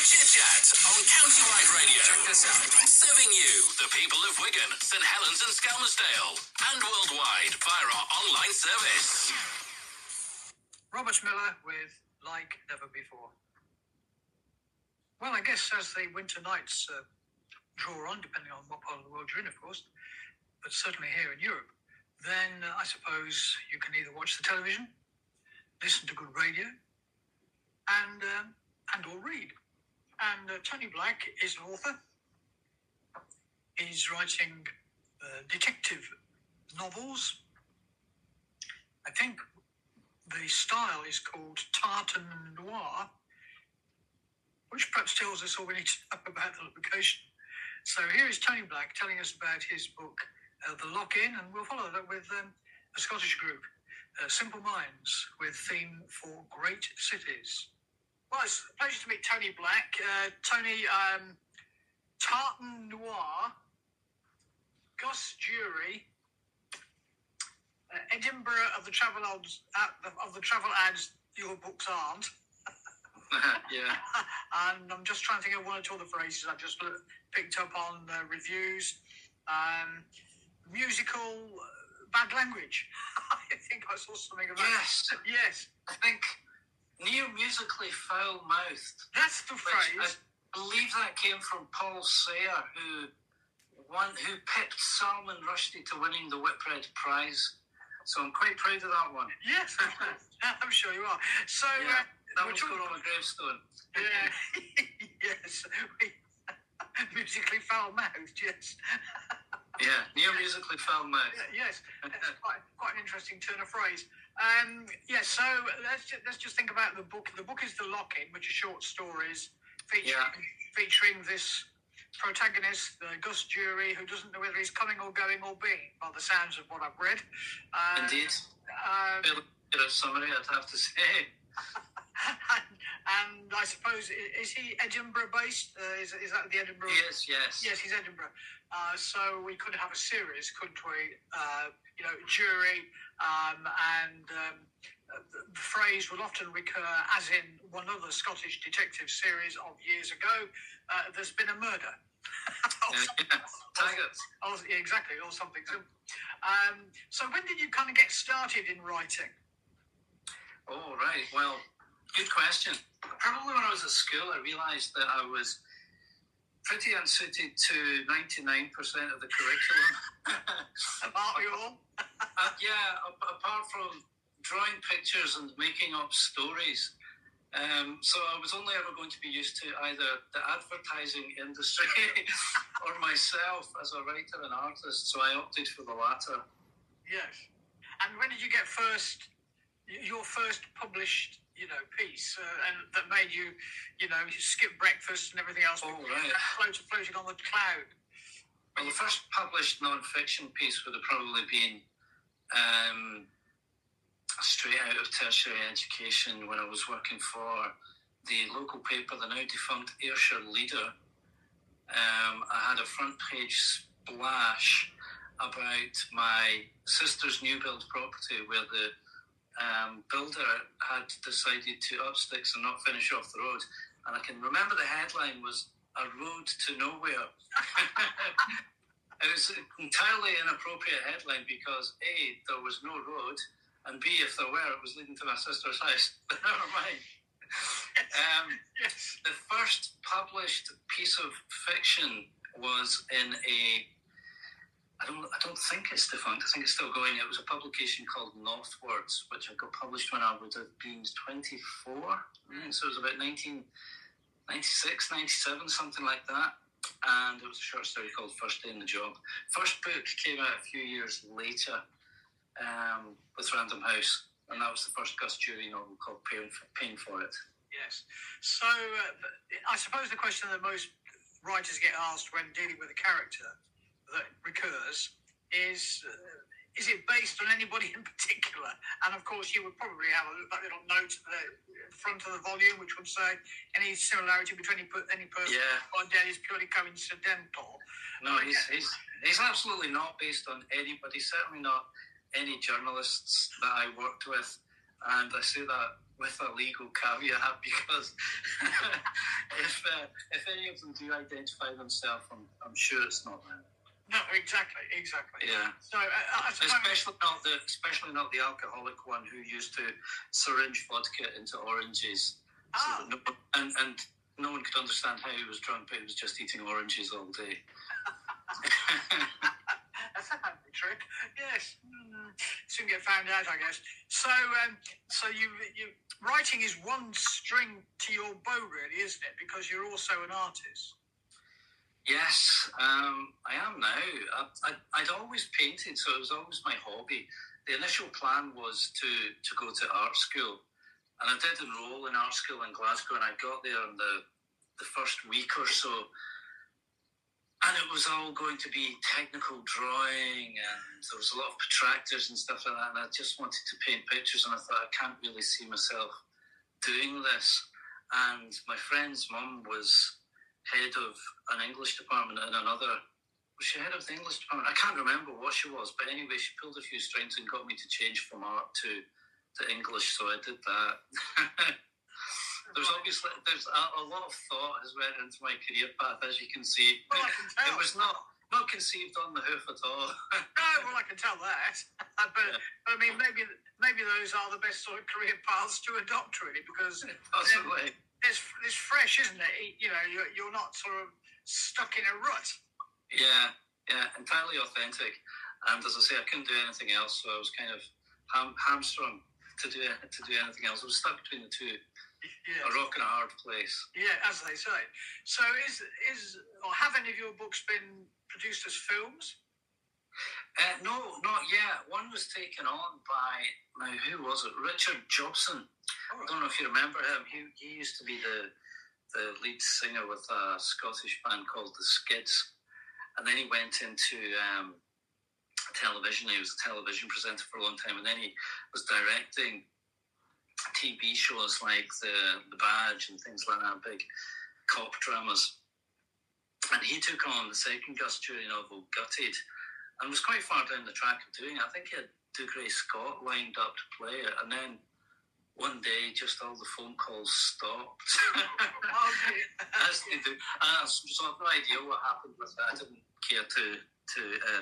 Chit Chat on County Wide Radio. Check this out. Serving you, the people of Wigan, St Helens and Skelmersdale, and worldwide via our online service. Robert Miller with Like Never Before. Well, I guess as the winter nights draw on, depending on what part of the world you're in, of course, but certainly here in Europe, then I suppose you can either watch the television, listen to good radio, and or read. And Tony Black is an author. He's writing detective novels. I think the style is called tartan noir, which perhaps tells us all we need to know about the location. So here is Tony Black telling us about his book, The Lock-In, and we'll follow that with a Scottish group, Simple Minds, with theme for great cities. Well, it's a pleasure to meet Tony Black. Tony, tartan noir, Gus Jury, Edinburgh of the travel ads your books aren't. Yeah. And I'm just trying to think of one or two of the phrases I've just picked up on reviews. Musical bad language. I think I saw something about Yes. Yes. I think near musically foul-mouthed. That's the phrase. I believe that came from Paul Sayer, who picked Salman Rushdie to winning the Whitbread Prize. So I'm quite proud of that one. Yes, I'm sure you are. So Yeah, that one's got on a gravestone. Yeah. Yes. Musically foul-mouthed, yes. Yeah, near musically foul-mouthed. Yes, that's quite an interesting turn of phrase. So let's just think about the book. The book is The Lock-In, which are short stories featuring this protagonist, Gus Jury, who doesn't know whether he's coming or going or being, by the sounds of what I've read. Indeed. Bit of summary, I'd have to say. And I suppose, is he Edinburgh-based? Is that the Edinburgh? Yes. Yes, he's Edinburgh. So we could have a series, couldn't we? Jury, and the phrase will often recur, as in one other Scottish detective series of years ago, there's been a murder. Taggart. Yeah, exactly, or something simple. So when did you kind of get started in writing? Oh, right. Well, good question. Probably when I was at school, I realised that I was pretty unsuited to 99% of the curriculum. Aren't we all? Apart from drawing pictures and making up stories. So I was only ever going to be used to either the advertising industry or myself as a writer and artist, so I opted for the latter. Yes. And when did you get your first published, piece, and that made you, skip breakfast and everything else? Oh, right. Floating on the cloud. Well, the first published non-fiction piece would have probably been straight out of tertiary education when I was working for the local paper, the now defunct Ayrshire Leader. I had a front page splash about my sister's new build property where the builder had decided to up sticks and not finish off the road. And I can remember the headline was "A Road to Nowhere." It was an entirely inappropriate headline because A, there was no road, and B, if there were, it was leading to my sister's house. But never mind. Yes. The first published piece of fiction was in I don't think it's defunct, I think it's still going. It was a publication called Northwards, which I got published when I would have been 24. So it was about 1996, 97, something like that. And it was a short story called First Day in the Job. First book came out a few years later with Random House, and that was the first Gus Jury novel called Paying for It. Yes. So I suppose the question that most writers get asked when dealing with a character that recurs is it based on anybody in particular? And of course, you would probably have a little note at the front of the volume which would say any similarity between any person or dead is purely coincidental. No, he's absolutely not based on anybody, certainly not any journalists that I worked with. And I say that with a legal caveat, because if any of them do identify themselves, I'm sure it's not them. No, exactly. Yeah. So, I suppose, especially not the alcoholic one who used to syringe vodka into oranges. So and no one could understand how he was drunk, but he was just eating oranges all day. That's a handy trick. Yes. Soon get found out, I guess. So, you writing is one string to your bow, really, isn't it? Because you're also an artist. Yes, I am now. I'd always painted, so it was always my hobby. The initial plan was to go to art school, and I did enroll in art school in Glasgow, and I got there in the first week or so, and it was all going to be technical drawing, and there was a lot of protractors and stuff like that, and I just wanted to paint pictures, and I thought, I can't really see myself doing this. And my friend's mum was head of an English department in another. Was she head of the English department? I can't remember what she was, but anyway, she pulled a few strings and got me to change from art to English, so I did that. There's a lot of thought has went into my career path, as you can see. Well, I can tell. It was not conceived on the hoof at all. No, well, I can tell that. But I mean, maybe those are the best sort of career paths to adopt, really, because possibly. It's fresh, isn't it? You know, you're not sort of stuck in a rut. Yeah, entirely authentic. And as I say, I couldn't do anything else, so I was kind of hamstrung to do anything else. I was stuck between the two. Yes. A rock and a hard place. Yeah, as they say. So have any of your books been produced as films? No, not yet. One was taken on by, now who was it? Richard Jobson. I don't know if you remember him. He used to be the lead singer with a Scottish band called the Skids, and then he went into television. He was a television presenter for a long time, and then he was directing TV shows like the Badge and things like that, big cop dramas. And he took on the second Gus Jury novel, Gutted, and was quite far down the track of doing it. I think he had Dougray Scott lined up to play it, and then one day, just all the phone calls stopped. As they do. So I've no idea what happened with that. I didn't care to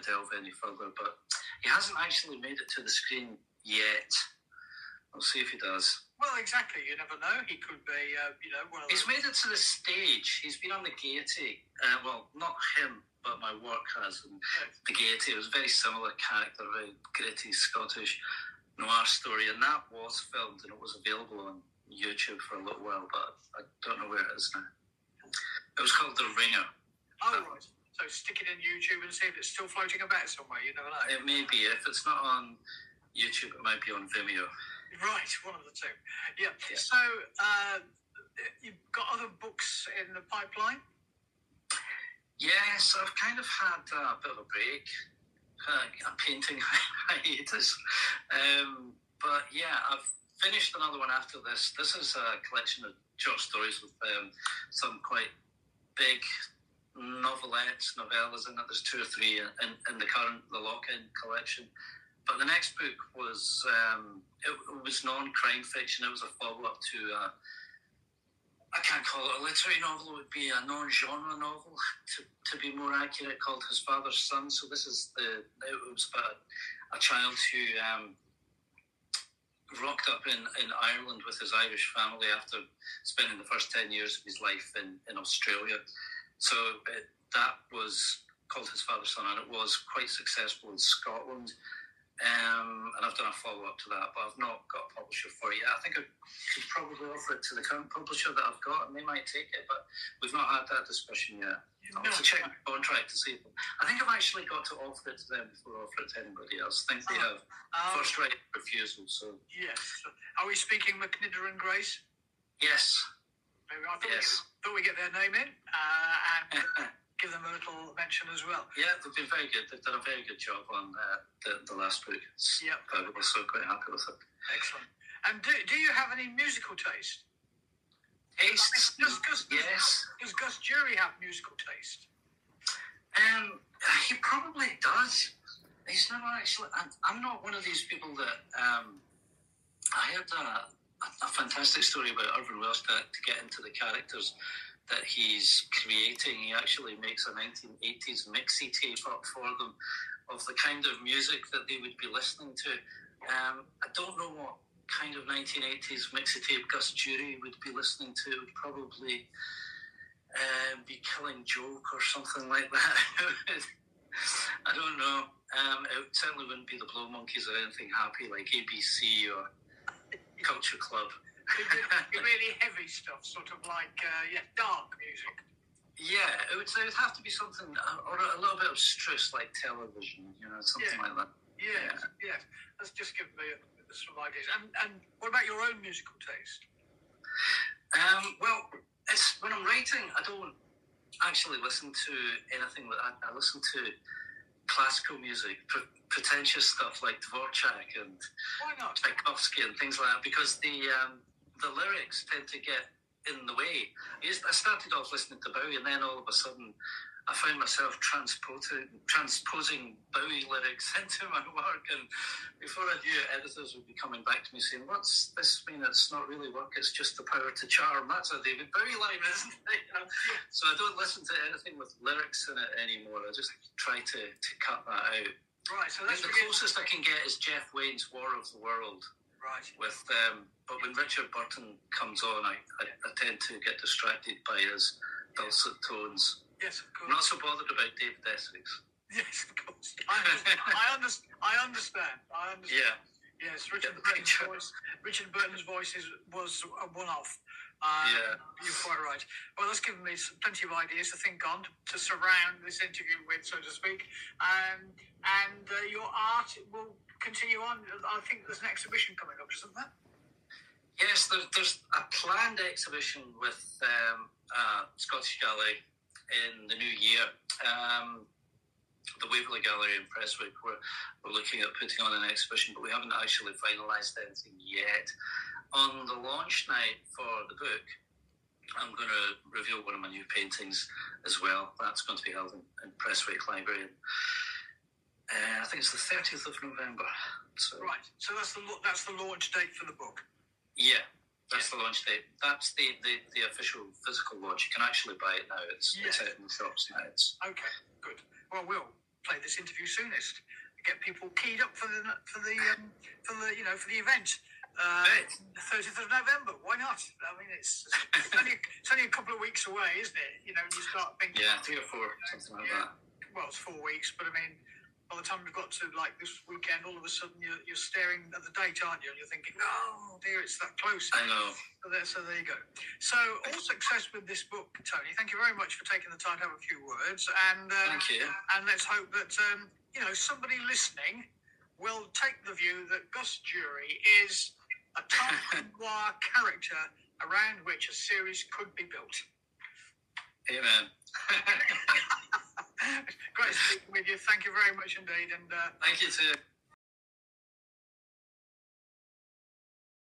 delve any further, but he hasn't actually made it to the screen yet. I'll see if he does. Well, exactly. You never know. He could be, one of those. He's made it to the stage. He's been on the Gaiety. Well, not him, but my work has. And the Gaiety, it was a very similar character, very gritty Scottish noir story, and that was filmed and it was available on YouTube for a little while, but I don't know where it is now. It was called The Ringer. Oh, right. So stick it in YouTube and see if it's still floating about somewhere. You never know. It may be. If it's not on YouTube, it might be on Vimeo. Right, one of the two. Yeah. So you've got other books in the pipeline? Yes, I've kind of had a bit of a break. A painting hiatus. But yeah, I've finished another one after this. This is a collection of short stories with some quite big novellas in it. There's 2 or 3 in the lock-in collection. But the next book was it was non-crime fiction. It was a follow-up to I can't call it a literary novel. It would be a non-genre novel, to be more accurate, called His Father's Son. So this is it was about a child who rocked up in Ireland with his Irish family after spending the first 10 years of his life in Australia. So that was called His Father's Son, and it was quite successful in Scotland. And I've done a follow-up to that, but I've not got a publisher for it yet. I think I could probably offer it to the current publisher that I've got, and they might take it, but we've not had that discussion yet. I'll have to check the contract to see. I think I've actually got to offer it to them before I offer it to anybody else. I think they have first right of refusal. So yes. Are we speaking McNider and Grace? Yes. I thought we get their name in and give them a little mention as well. Yeah, they've been very good. They've done a very good job on the last book. I was so quite happy with it. Excellent. And do you have any musical taste? Taste? Yes. Does Gus Jury have musical taste? He probably does. He's never actually. I'm not one of these people that. I heard a fantastic story about Irvine Welsh to get into the characters that he's creating. He actually makes a 1980s mixie tape up for them of the kind of music that they would be listening to. I don't know what kind of 1980s mixie tape Gus Jury would be listening to. It would probably be Killing Joke or something like that. I don't know. It certainly wouldn't be the Blow Monkeys or anything happy like ABC or Culture Club. Really heavy stuff, sort of like dark music. Yeah, it would have to be something, or a little bit abstruse, like Television, something like that. Yeah. Let's just give me some ideas. And what about your own musical taste? Well, when I'm writing, I don't actually listen to anything that I listen to classical music, pretentious stuff like Dvorak and Tchaikovsky and things like that, because the lyrics tend to get in the way. I started off listening to Bowie, and then all of a sudden I found myself transposing Bowie lyrics into my work, and before I knew it, editors would be coming back to me saying, "What's this mean? It's not really work, it's just the power to charm. That's a David Bowie line, isn't it?" So I don't listen to anything with lyrics in it anymore. I just try to cut that out. Right, so that's the closest I can get is Jeff Wayne's War of the World. Right. But when Richard Burton comes on, I tend to get distracted by his dulcet tones. Yes, of course. I'm not so bothered about David Essex. Yes, of course. I understand. Yeah. Yes, Richard Burton's voice was a one-off. You're quite right. Well, that's given me plenty of ideas to think on, to surround this interview with, so to speak. And your art will continue on. I think there's an exhibition coming up, isn't there? Yes, there's a planned exhibition with Scottish Gallery in the new year. The Waverley Gallery in Prestwick, we're looking at putting on an exhibition, but we haven't actually finalised anything yet. On the launch night for the book, I'm going to reveal one of my new paintings as well. That's going to be held in Prestwick Library. I think it's the 30th of November. So. Right. So that's the launch date for the book. Yeah, that's the launch date. That's the official physical launch. You can actually buy it now. It's out in the shops now. Okay, good. Well, we'll play this interview soonest. Get people keyed up for the event. 30th of November. Why not? I mean, it's only a couple of weeks away, isn't it? You start thinking. Yeah, 3 or 4, something like that. Well, it's 4 weeks, but I mean, by the time we've got to this weekend, all of a sudden you're staring at the date, aren't you? And you're thinking, oh dear, it's that close. I know. So there you go. So all success with this book, Tony. Thank you very much for taking the time to have a few words. And thank you. And let's hope that somebody listening will take the view that Gus Jury is a Tartan noir character around which a series could be built. Amen. Great speaking with you. Thank you very much indeed. And thank you too.